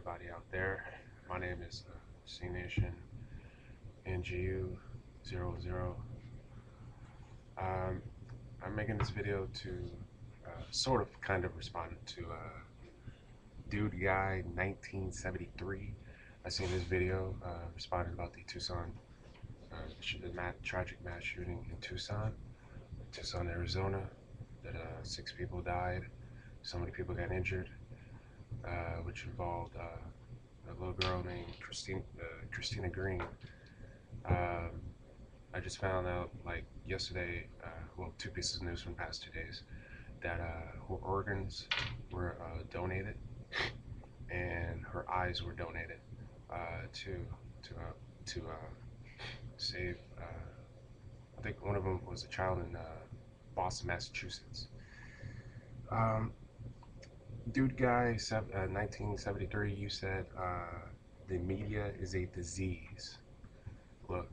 everybody out there. My name is CeNationNGU010. Um, I'm making this video to sort of kind of respond to Dude Guy 1973. I seen this video responding about the Tucson, tragic mass shooting in Tucson, Arizona, that 6 people died, so many people got injured, which involved a little girl named Christina Green. I just found out like yesterday, well, 2 pieces of news from the past 2 days, that her organs were donated and her eyes were donated to save. I think one of them was a child in Boston, Massachusetts. Um, Dude Guy 1973, you said the media is a disease. Look,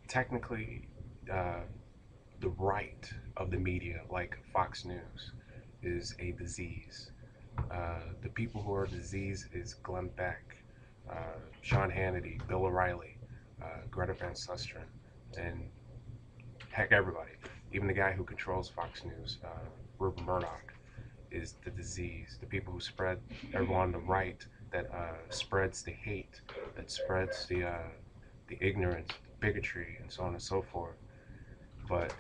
technically, the right of the media, like Fox News, is a disease. The people who are a disease is Glenn Beck, Sean Hannity, Bill O'Reilly, Greta Van Susteren, and heck, everybody. Even the guy who controls Fox News, Rupert Murdoch, is the disease. The people who spread, everyone on the right that spreads the hate, that spreads the ignorance, bigotry, and so on and so forth. But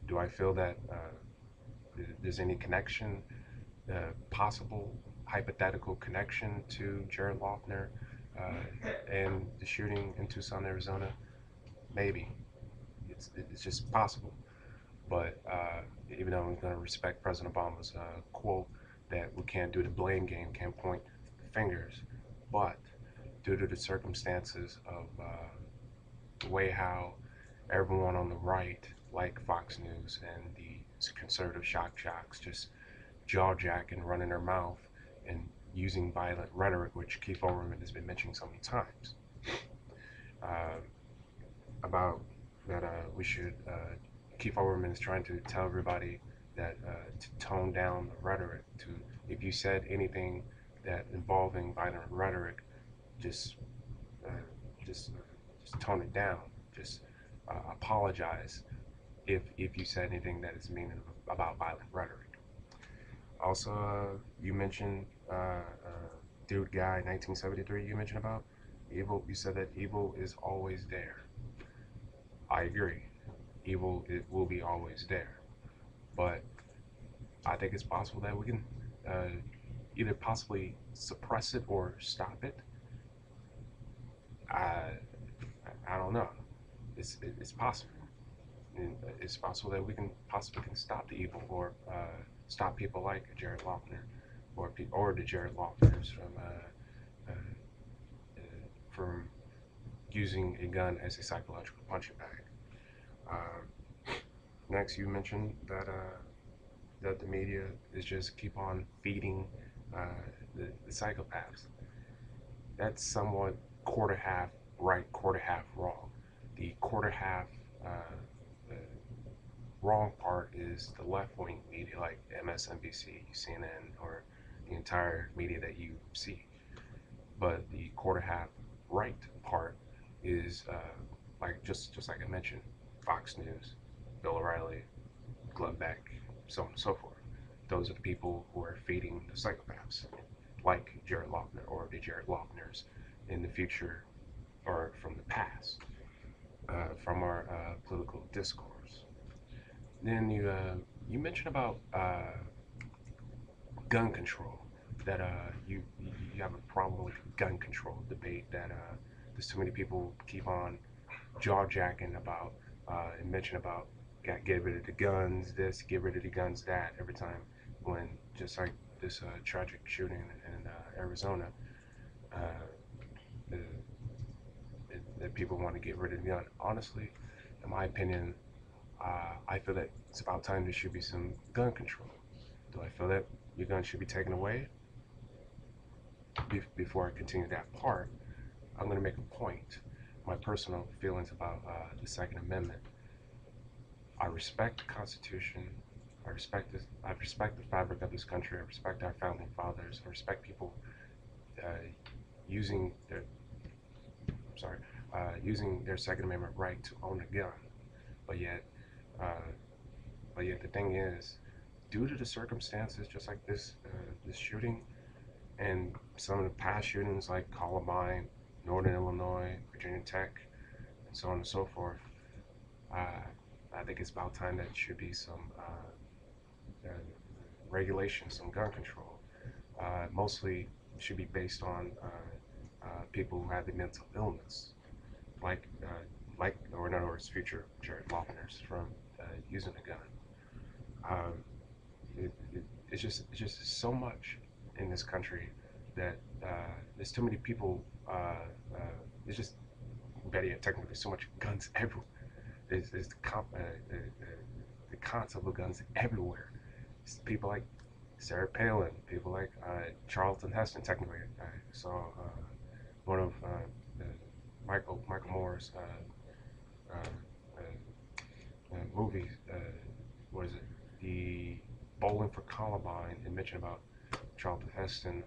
do I feel that there's any connection, possible hypothetical connection to Jared Loughner and the shooting in Tucson, Arizona? Maybe. It's just possible. But even though I'm going to respect President Obama's quote that we can't do the blame game, can't point fingers, but due to the circumstances of the way how everyone on the right, like Fox News and the conservative shock jocks, just jaw jacking, running their mouth, and using violent rhetoric, which Keith Olbermann has been mentioning so many times, uh, about that we should. Keith Olbermann is trying to tell everybody that to tone down the rhetoric. To if you said anything that involving violent rhetoric, just uh, just tone it down. Just apologize if you said anything that is mean about violent rhetoric. Also, you mentioned Dude Guy 1973. You mentioned about evil. You said that evil is always there. I agree. Evil, it will be always there, but I think it's possible that we can either possibly suppress it or stop it. I I don't know. It's possible. And it's possible that we can possibly can stop the evil or stop people like Jared Loughner or the Jared Loughners from using a gun as a psychological punching bag. Next, you mentioned that the media is just keep on feeding the psychopaths. That's somewhat quarter half right, quarter half wrong. The quarter half uh, wrong part is the left wing media like MSNBC, CNN, or the entire media that you see. But the quarter half right part is like just like I mentioned, Fox News, Bill O'Reilly, Glenn Beck, so on and so forth. Those are the people who are feeding the psychopaths, like Jared Loughner or the Jared Loughners in the future or from the past, from our political discourse. Then you mentioned about gun control, that you have a problem with gun control debate, that there's too many people keep on jaw jacking about and mention about get rid of the guns, this, get rid of the guns, that, every time, when just like this tragic shooting in Arizona, uh, uh, that people want to get rid of the gun. Honestly, in my opinion, I feel that it's about time there should be some gun control. Do I feel that your gun should be taken away? Before I continue that part, I'm going to make a point. My personal feelings about the Second Amendment. I respect the Constitution. I respect the fabric of this country. I respect our founding fathers. I respect people using their sorry using their Second Amendment right to own a gun, but yet uh, the thing is, due to the circumstances, just like this shooting and some of the past shootings like Columbine, Northern Illinois, Virginia Tech, and so on and so forth, uh, I think it's about time that should be some regulation, some gun control. Mostly should be based on people who have a mental illness, like or in other words, future Jared Lawtoners from using a gun. Um, it's just so much in this country that there's too many people. It's just better yet, technically, so much guns everywhere. It's the concept of guns everywhere. It's people like Sarah Palin, people like Charlton Heston. Technically, I saw one of Michael Moore's uh, movies. What is it? The Bowling for Columbine, and mentioned about Charlton Heston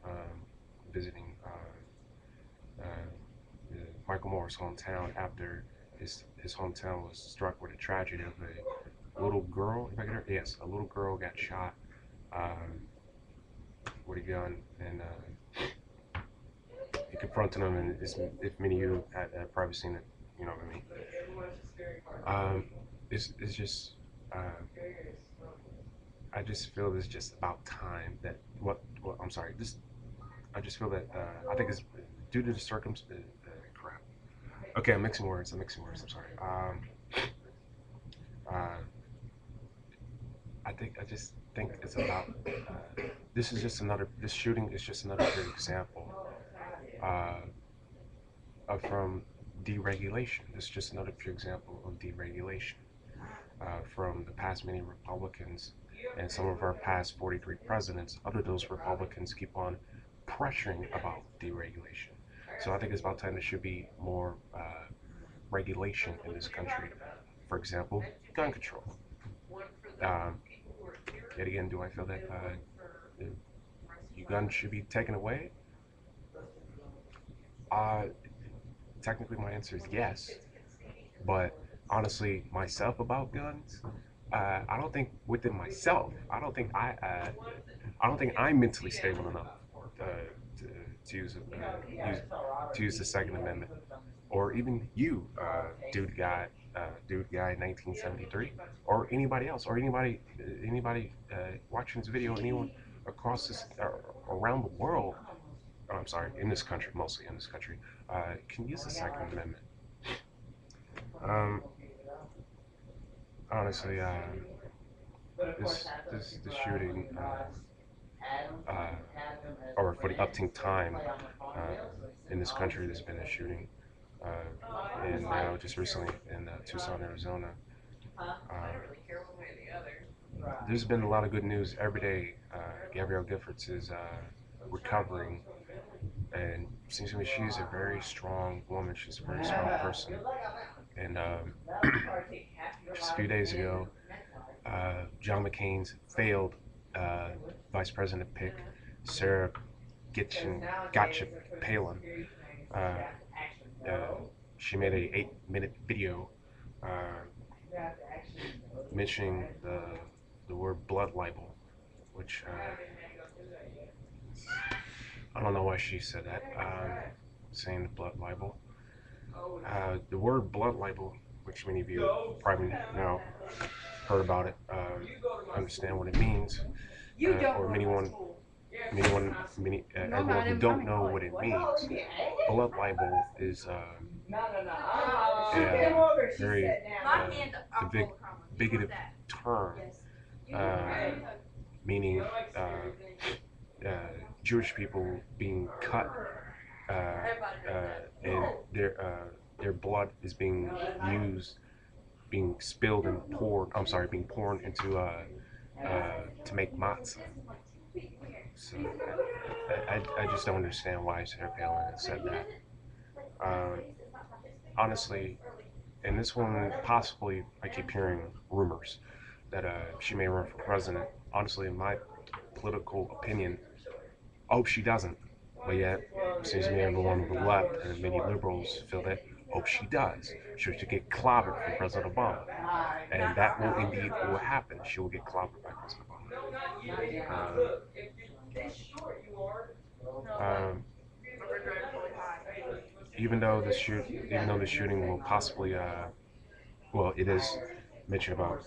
visiting Michael Moore's hometown after his hometown was struck with a tragedy of a little girl. If I get yes, a little girl got shot with a gun, and he confronted him. And if many of you had probably seen it, you know what I mean. It's just. I just feel it's just about time that I'm sorry. I just feel that I think it's due to the circumstances. Crap. Okay, I'm mixing words. I'm sorry. Uh, I just think it's about. This is just another. This shooting is just another good example from deregulation. This is just another pure example of deregulation from the past many Republicans and some of our past 43 presidents. Other those Republicans keep on pressuring about deregulation. So I think it's about time there should be more regulation in this country. For example, gun control. Um, Yet again, do I feel that your gun should be taken away? Uh, Technically, my answer is yes. But honestly, myself about guns, I don't think within myself. I don't think I'm mentally stable enough to, to use the Second Amendment, or even you, dude guy, 1973, or anybody else, or anybody watching this video, anyone across this around the world. Oh, I'm sorry, in this country, mostly in this country, can use the Second Amendment. Um, Honestly, this shooting, or for the upting time in this country, there's been a shooting, and now just recently in Tucson, Arizona. There's been a lot of good news every day. Gabrielle Giffords is recovering, and seems to me she's a very strong woman. She's a very strong person, and just a few days ago, John McCain's failed vice president pick, Sarah Gotcha Palin. Uh, she made a 8-minute video mentioning the word blood libel, which I don't know why she said that. Saying the blood libel. The word blood libel, which many of you probably know, heard about it, understand what it means, or everyone who don't know what it means. Blood libel is a very the bigoted term, meaning Jewish people being cut and their blood is being used, being spilled and poured. I'm sorry, being poured into to make matzah. So I just don't understand why Sarah Palin said that. Honestly, and this one possibly, I keep hearing rumors that she may run for president. Honestly, in my political opinion, I hope she doesn't. But yet, it seems to me everyone on the left and many liberals feel that, oh, she does. She should get clobbered from President Obama. And that will indeed will happen. She will get clobbered by President Obama. Um, even though the shooting will possibly, well, it is mentioned about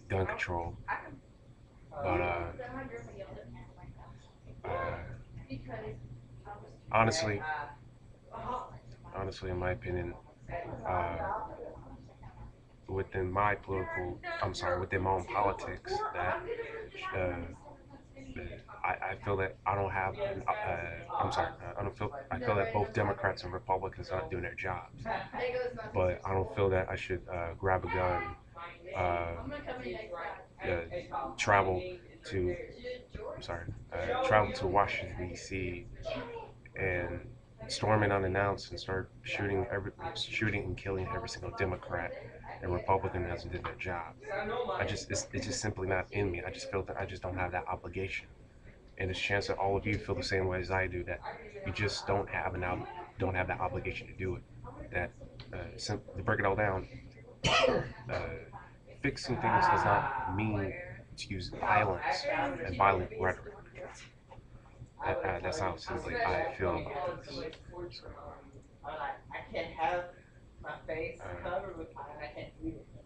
gun control, but uh, honestly, honestly, in my opinion, uh, within my political, I'm sorry, within my own politics, that uh, I feel that I don't have, I'm sorry, I feel that both Democrats and Republicans are not doing their jobs. But I don't feel that I should grab a gun, travel to, I'm sorry, travel to Washington, D.C. and storm in unannounced and start shooting and killing every single Democrat and Republican that hasn't did their job. It's just simply not in me. I just feel that I just don't have that obligation. And there's a chance that all of you feel the same way as I do, that you just don't have that obligation to do it. That to break it all down, uh, fixing things does not mean to use violence and violent rhetoric. That's how simply I feel about this.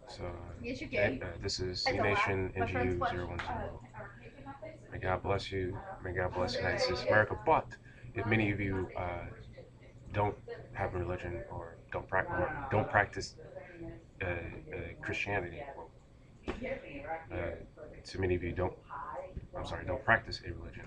So, so Yes, you can. this is It's a lot. My friend's CeNationNGU010. May God bless you. May God bless the United States of America. But if many of you don't have a religion or don't practice Christianity, to many of you don't. I'm sorry, don't practice a religion.